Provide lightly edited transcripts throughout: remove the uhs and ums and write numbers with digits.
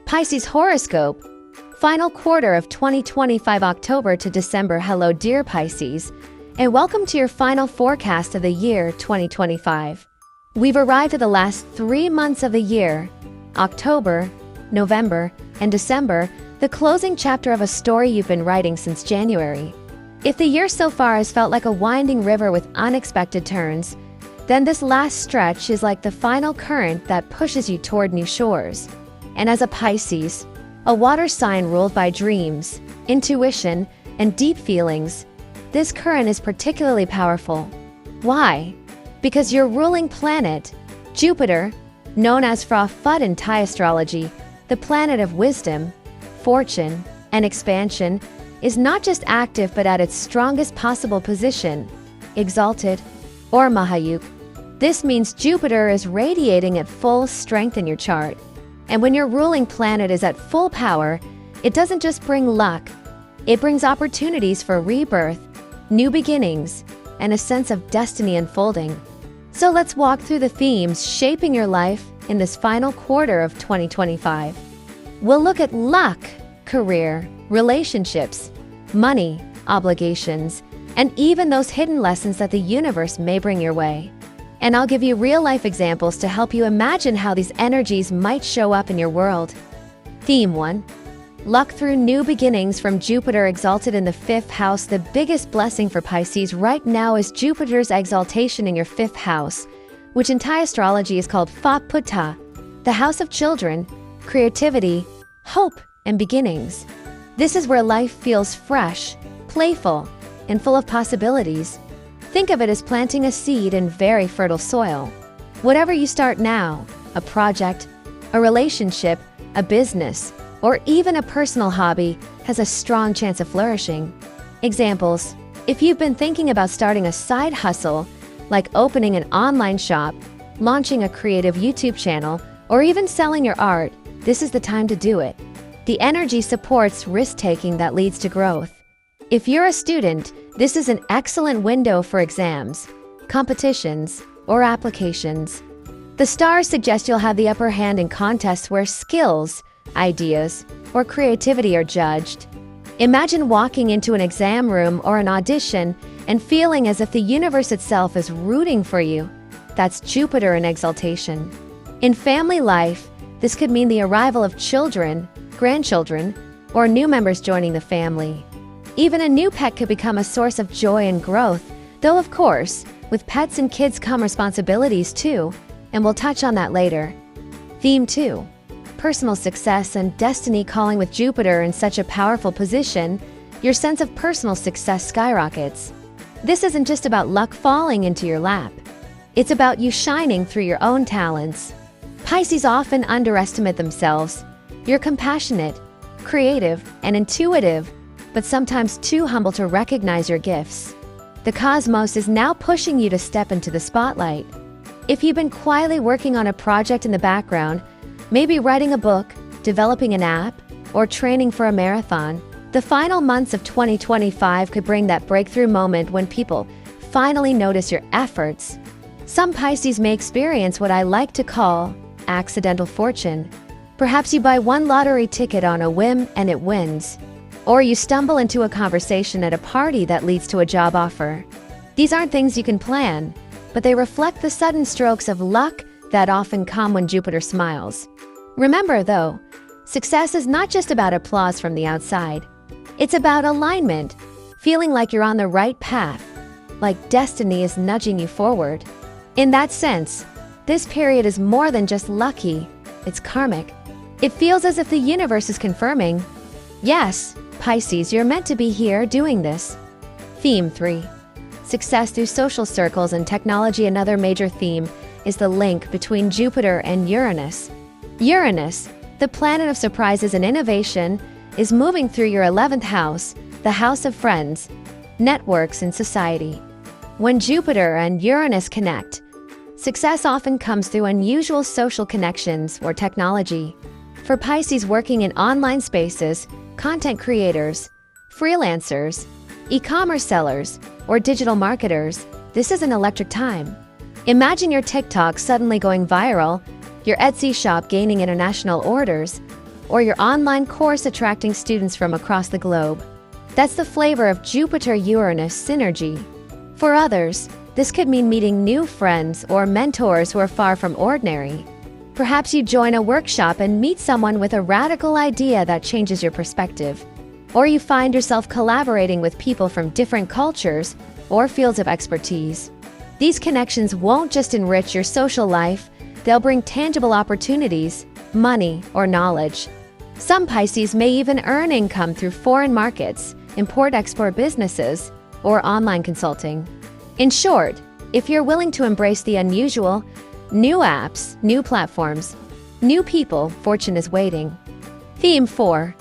Pisces horoscope. Final quarter of 2025, October to December. Hello, dear Pisces, and welcome to your final forecast of the year 2025. We've arrived at the last 3 months of the year, October, November, and December, the closing chapter of a story you've been writing since January. If the year so far has felt like a winding river with unexpected turns, then this last stretch is like the final current that pushes you toward new shores. And as a Pisces, a water sign ruled by dreams, intuition, and deep feelings, this current is particularly powerful. Why? Because your ruling planet, Jupiter, known as Phra Phut in Thai astrology, the planet of wisdom, fortune, and expansion, is not just active but at its strongest possible position, exalted, or Mahayuk. This means Jupiter is radiating at full strength in your chart. And when your ruling planet is at full power, it doesn't just bring luck, it brings opportunities for rebirth, new beginnings, and a sense of destiny unfolding. So let's walk through the themes shaping your life in this final quarter of 2025. We'll look at luck, career, relationships, money, obligations, and even those hidden lessons that the universe may bring your way. And I'll give you real-life examples to help you imagine how these energies might show up in your world. Theme 1. Luck through new beginnings from Jupiter exalted in the 5th house. The biggest blessing for Pisces right now is Jupiter's exaltation in your 5th house, which in Thai astrology is called Phra Phutta, the house of children, creativity, hope, and beginnings. This is where life feels fresh, playful, and full of possibilities. Think of it as planting a seed in very fertile soil. Whatever you start now, a project, a relationship, a business, or even a personal hobby, has a strong chance of flourishing. Examples: if you've been thinking about starting a side hustle, like opening an online shop, launching a creative YouTube channel, or even selling your art, this is the time to do it. The energy supports risk-taking that leads to growth. If you're a student, this is an excellent window for exams, competitions, or applications. The stars suggest you'll have the upper hand in contests where skills, ideas, or creativity are judged. Imagine walking into an exam room or an audition and feeling as if the universe itself is rooting for you. That's Jupiter in exaltation. In family life, this could mean the arrival of children, grandchildren, or new members joining the family. Even a new pet could become a source of joy and growth, though of course, with pets and kids come responsibilities too, and we'll touch on that later. Theme 2. Personal success and destiny. Calling with Jupiter in such a powerful position, your sense of personal success skyrockets. This isn't just about luck falling into your lap. It's about you shining through your own talents. Pisces often underestimate themselves. You're compassionate, creative, and intuitive, but sometimes too humble to recognize your gifts. The cosmos is now pushing you to step into the spotlight. If you've been quietly working on a project in the background, maybe writing a book, developing an app, or training for a marathon, the final months of 2025 could bring that breakthrough moment when people finally notice your efforts. Some Pisces may experience what I like to call accidental fortune. Perhaps you buy one lottery ticket on a whim and it wins. Or you stumble into a conversation at a party that leads to a job offer. These aren't things you can plan, but they reflect the sudden strokes of luck that often come when Jupiter smiles. Remember, though, success is not just about applause from the outside. It's about alignment, feeling like you're on the right path, like destiny is nudging you forward. In that sense, this period is more than just lucky, it's karmic. It feels as if the universe is confirming, yes, Pisces, you're meant to be here doing this. Theme 3. Success through social circles and technology. Another major theme is the link between Jupiter and Uranus. Uranus, the planet of surprises and innovation, is moving through your 11th house, the house of friends, networks, and society. When Jupiter and Uranus connect, success often comes through unusual social connections or technology. For Pisces working in online spaces, content creators, freelancers, e-commerce sellers, or digital marketers, this is an electric time. Imagine your TikTok suddenly going viral, your Etsy shop gaining international orders, or your online course attracting students from across the globe. That's the flavor of Jupiter-Uranus synergy. For others, this could mean meeting new friends or mentors who are far from ordinary. Perhaps you join a workshop and meet someone with a radical idea that changes your perspective. Or you find yourself collaborating with people from different cultures or fields of expertise. These connections won't just enrich your social life, they'll bring tangible opportunities, money, or knowledge. Some Pisces may even earn income through foreign markets, import-export businesses, or online consulting. In short, if you're willing to embrace the unusual, new apps, new platforms, new people, fortune is waiting. Theme 4.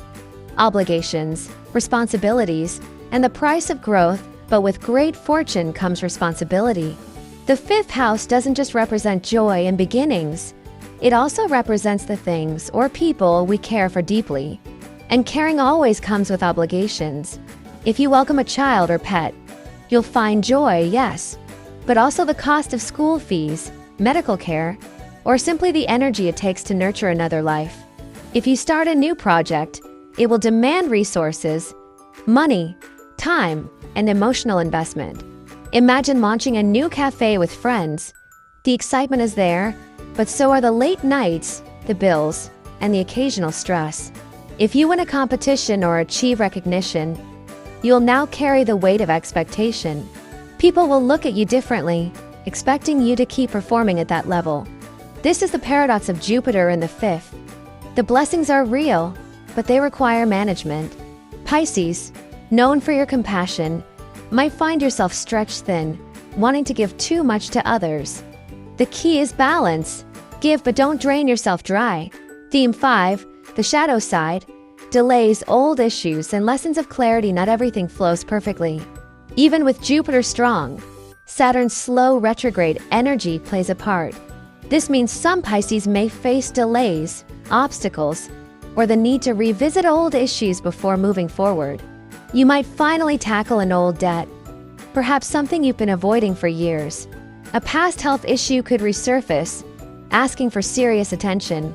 Obligations, responsibilities, and the price of growth, but with great fortune comes responsibility. The fifth house doesn't just represent joy and beginnings. It also represents the things or people we care for deeply. And caring always comes with obligations. If you welcome a child or pet, you'll find joy, yes, but also the cost of school fees, medical care, or simply the energy it takes to nurture another life. If you start a new project, it will demand resources, money, time, and emotional investment. Imagine launching a new cafe with friends. The excitement is there, but so are the late nights, the bills, and the occasional stress. If you win a competition or achieve recognition, you'll now carry the weight of expectation. People will look at you differently, expecting you to keep performing at that level. This is the paradox of Jupiter in the fifth. The blessings are real, but they require management. Pisces, known for your compassion, might find yourself stretched thin, wanting to give too much to others. The key is balance. Give but don't drain yourself dry. Theme 5, the shadow side, delays, old issues, and lessons of clarity. Not everything flows perfectly. Even with Jupiter strong, Saturn's slow retrograde energy plays a part. This means some Pisces may face delays, obstacles, or the need to revisit old issues before moving forward. You might finally tackle an old debt, perhaps something you've been avoiding for years. A past health issue could resurface, asking for serious attention.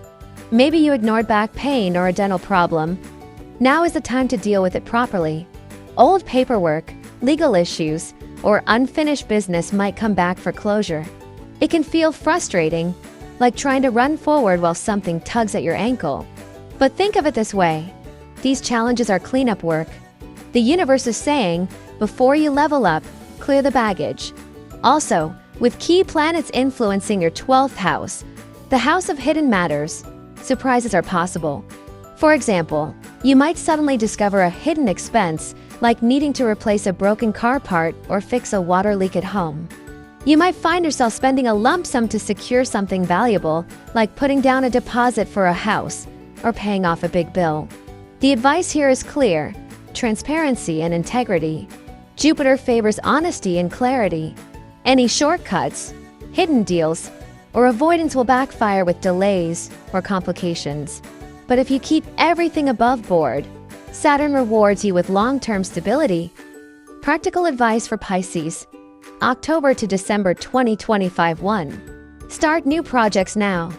Maybe you ignored back pain or a dental problem. Now is the time to deal with it properly. Old paperwork, legal issues, or unfinished business might come back for closure. It can feel frustrating, like trying to run forward while something tugs at your ankle. But think of it this way: these challenges are cleanup work. The universe is saying, before you level up, clear the baggage. Also, with key planets influencing your 12th house, the house of hidden matters, surprises are possible. For example, you might suddenly discover a hidden expense, like needing to replace a broken car part or fix a water leak at home. You might find yourself spending a lump sum to secure something valuable, like putting down a deposit for a house or paying off a big bill. The advice here is clear: transparency and integrity. Jupiter favors honesty and clarity. Any shortcuts, hidden deals, or avoidance will backfire with delays or complications. But if you keep everything above board, Saturn rewards you with long-term stability. Practical advice for Pisces, October to December 2025. 1. Start new projects now.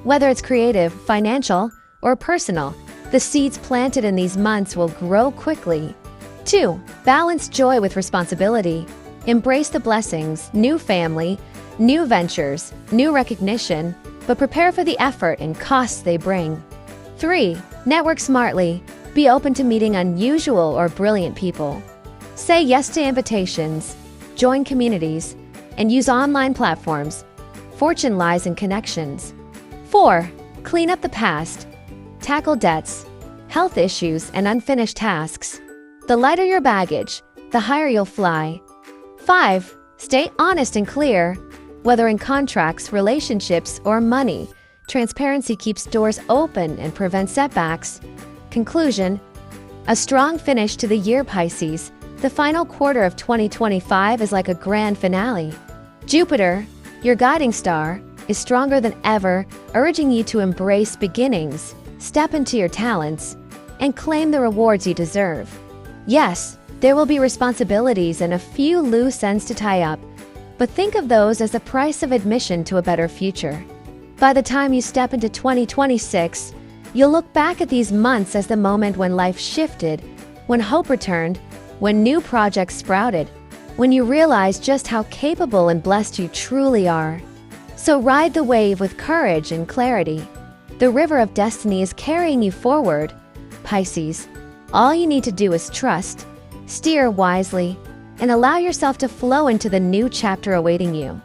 Whether it's creative, financial, or personal, the seeds planted in these months will grow quickly. 2. Balance joy with responsibility. Embrace the blessings, new family, new ventures, new recognition, but prepare for the effort and costs they bring. 3. Network smartly. Be open to meeting unusual or brilliant people. Say yes to invitations, join communities, and use online platforms. Fortune lies in connections. 4. Clean up the past. Tackle debts, health issues, and unfinished tasks. The lighter your baggage, the higher you'll fly. 5. Stay honest and clear. Whether in contracts, relationships, or money, transparency keeps doors open and prevents setbacks. Conclusion: a strong finish to the year, Pisces. The final quarter of 2025 is like a grand finale. Jupiter, your guiding star, is stronger than ever, urging you to embrace beginnings, step into your talents, and claim the rewards you deserve. Yes, there will be responsibilities and a few loose ends to tie up, but think of those as the price of admission to a better future. By the time you step into 2026, You'll look back at these months as the moment when life shifted, when hope returned, when new projects sprouted, when you realized just how capable and blessed you truly are. So ride the wave with courage and clarity. The river of destiny is carrying you forward, Pisces. All you need to do is trust, steer wisely, and allow yourself to flow into the new chapter awaiting you.